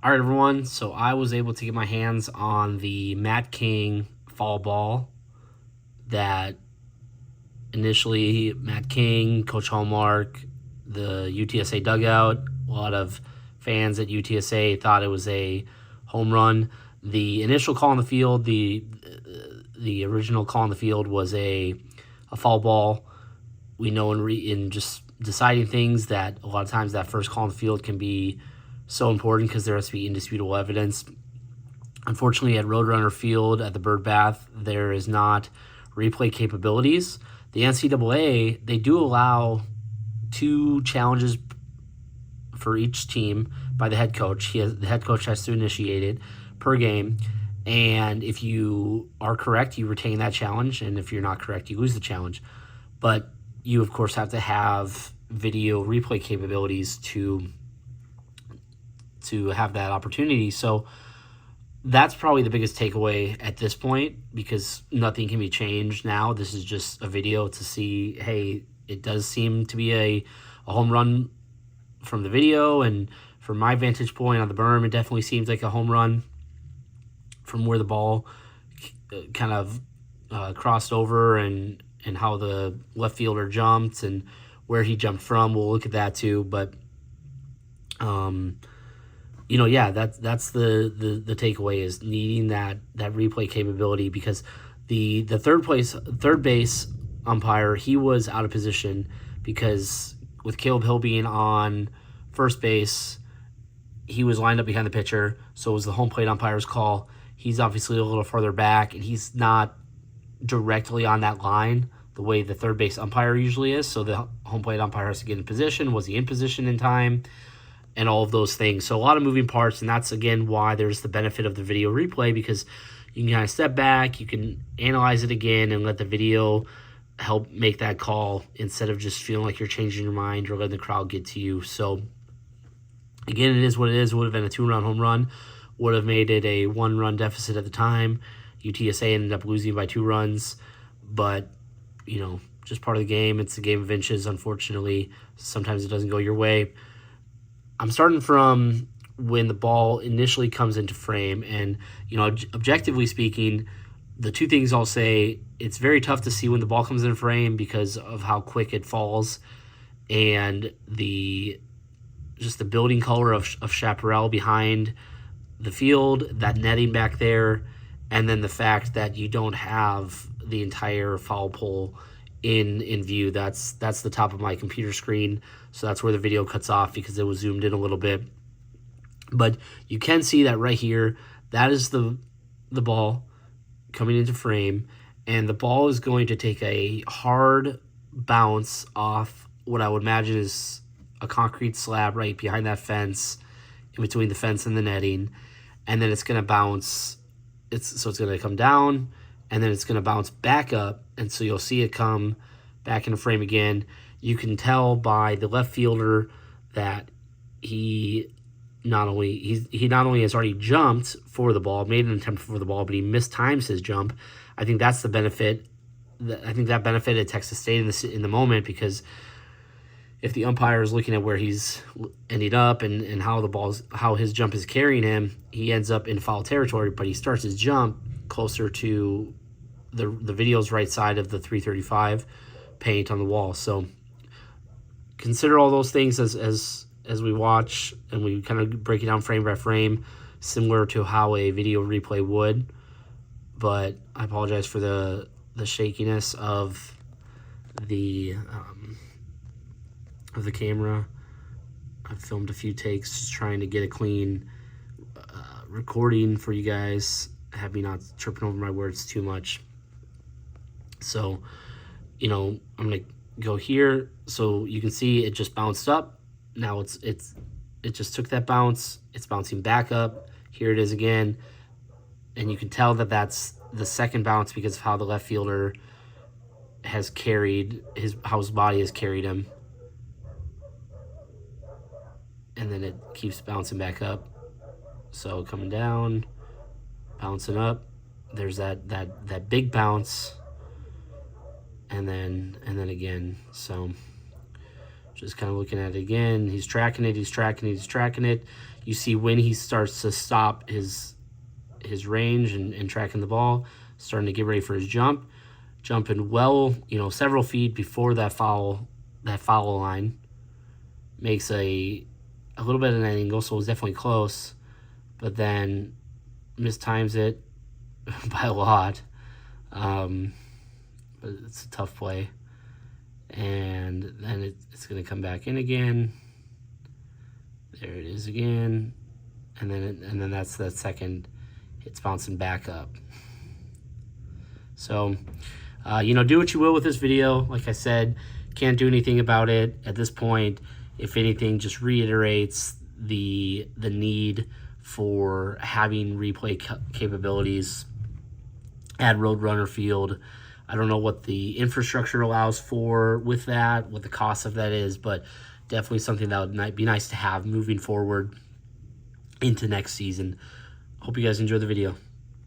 All right, everyone. So I was able to get my hands on the Matt King fall ball that initially Matt King, Coach Hallmark, the UTSA dugout, a lot of fans at UTSA thought it was a home run. The initial call on the field, the original call on the field was a foul ball. We know in just deciding things that a lot of times that first call on the field can be so important because there has to be indisputable evidence. Unfortunately, at Roadrunner Field at the Bird Bath, there is not replay capabilities. The NCAA, they do allow 2 challenges for each team by the head coach. The head coach has to initiate it per game. And if you are correct, you retain that challenge. And if you're not correct, you lose the challenge. But you, of course, have to have video replay capabilities to have that opportunity. So that's probably the biggest takeaway at this point because nothing can be changed now. This is just a video to see, hey, it does seem to be a home run from the video. And from my vantage point on the berm, it definitely seems like a home run from where the ball kind of crossed over and how the left fielder jumped and where he jumped from. We'll look at that too. But that's the takeaway is needing that replay capability because the third base umpire, he was out of position because with Caleb Hill being on first base, he was lined up behind the pitcher, so it was the home plate umpire's call. He's obviously a little further back, and he's not directly on that line the way the third base umpire usually is, so the home plate umpire has to get in position. Was he in position in time? And all of those things. So a lot of moving parts, and that's, again, why there's the benefit of the video replay because you can kind of step back, you can analyze it again, and let the video help make that call instead of just feeling like you're changing your mind or letting the crowd get to you. So, again, it is what it is. It would have been a 2-run home run, would have made it a 1-run deficit at the time. UTSA ended up losing by 2 runs, but, just part of the game. It's a game of inches, unfortunately. Sometimes it doesn't go your way. I'm starting from when the ball initially comes into frame, and objectively speaking, the 2 things I'll say, it's very tough to see when the ball comes in frame because of how quick it falls, and the building color of chaparral behind the field, that netting back there, and then the fact that you don't have the entire foul pole in view. That's the top of my computer screen, so that's where the video cuts off because it was zoomed in a little bit. But you can see that right here, that is the ball coming into frame, and the ball is going to take a hard bounce off what I would imagine is a concrete slab right behind that fence, in between the fence and the netting, and then it's going to bounce. It's going to come down, and then it's going to bounce back up, and so you'll see it come back into frame again. You can tell by the left fielder that he not only has already jumped for the ball, made an attempt for the ball, but he mistimes his jump. I think that's the benefit. I think that benefited Texas State in the moment because if the umpire is looking at where he's ending up and how his jump is carrying him, he ends up in foul territory, but he starts his jump closer to the video's right side of the 335 paint on the wall. So consider all those things as we watch, and we kind of break it down frame by frame, similar to how a video replay would. But I apologize for the shakiness of the camera. I've filmed a few takes just trying to get a clean recording for you guys. Have me not tripping over my words too much. So, I'm gonna go here so you can see it just bounced up. Now it just took that bounce. It's bouncing back up. Here it is again, and you can tell that that's the second bounce because of how the left fielder has carried how his body has carried him. And then it keeps bouncing back up. So coming down, bouncing up. There's that big bounce, and then again. So Just kind of looking at it again. He's tracking it, he's tracking it, he's tracking it. You see when he starts to stop his range and tracking the ball, starting to get ready for his jump. Jumping well, several feet before that foul line. Makes a little bit of an angle, so it was definitely close. But then mistimes it by a lot. But it's a tough play. And then it's going to come back in again. There it is again. And then that's that second. It's bouncing back up. So, do what you will with this video. Like I said, can't do anything about it at this point. If anything, just reiterates the need for having replay capabilities at Roadrunner Field. I don't know what the infrastructure allows for with that, what the cost of that is, but definitely something that would be nice to have moving forward into next season. Hope you guys enjoy the video.